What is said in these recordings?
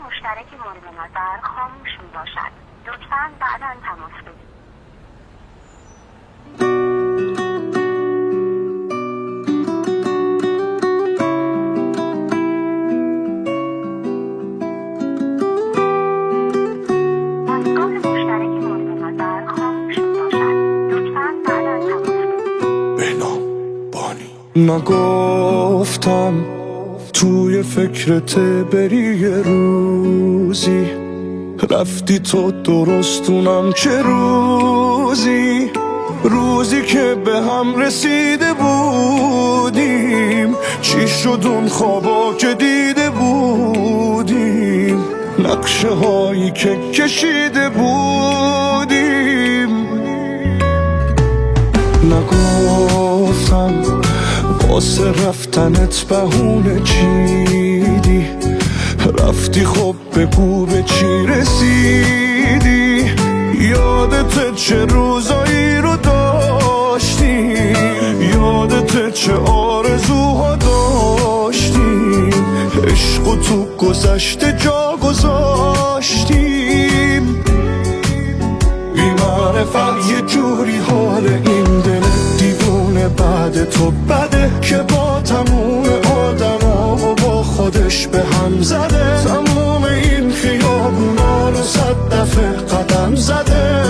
مشترک مورد نظر خاموش می باشد. لطفاً بعداً تماس بگیرید. دستگاه مشترک مورد نظر خاموش می باشد. لطفاً بعداً تماس بگیرید. بهنام بانی نگفتم توی فکرت بری یه روزی رفتی تو درستونم چه روزی که به هم رسیده بودیم چی شد اون خوابا که دیده بودیم نقشه هایی که کشیده بودیم نگفتم واسه رفتنت بهونه چیدی رفتی خب بگو به چی رسیدی یادت چه روزایی رو داشتی یادت چه آرزوها داشتیم عشق و تو گذشته جا گذاشتیم بی معرفت یه جوری حال این دل دیوونه بعد تو بده که با تموم آدما و با خودش به هم زده تموم این خیابونا رو 100 دفعه قدم زده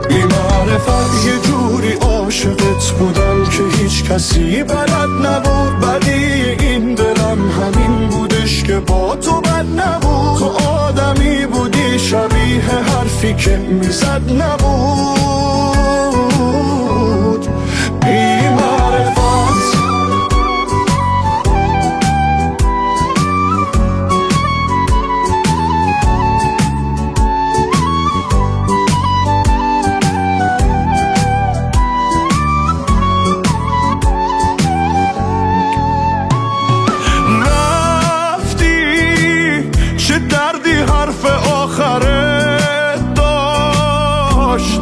بی معرفت یه جوری عاشقت بودم که هیچ کسی بلد نبود بدی این دلم همین بودش که با تو بد نبود تو آدمی بودی شبیه حرفی که میزد نبود بی معرفت حرف آخرت داشت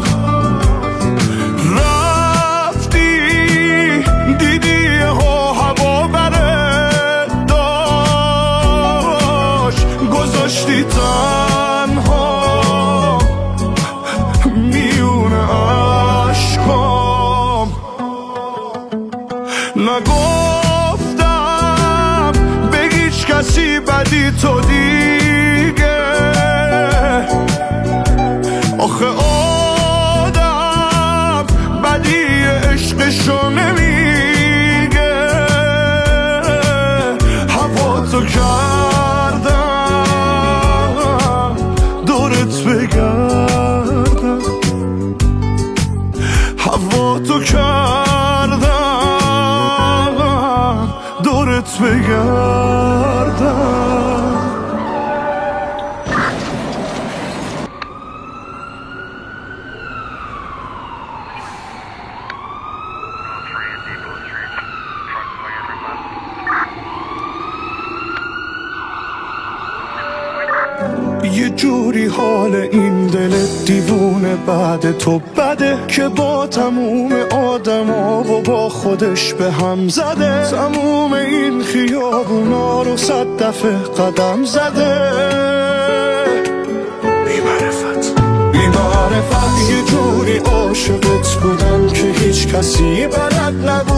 رفتی دیدی هوا برت داشت گذاشتی تنها میون عشقام نگفتم به هیچ کسی بدی تو دیگه آخه آدم بدی عشقشو نمیگه هوا تو کردم دورت بگردم هوا تو کردم دورت بگردم یه جوری حال این دل دیوونه بعد تو بده که با تموم آدما و با خودش به هم زده تموم این خیابونا رو 100 دفعه قدم زده بی معرفت یه جوری عاشقت بودم که هیچ کسی بلد نبود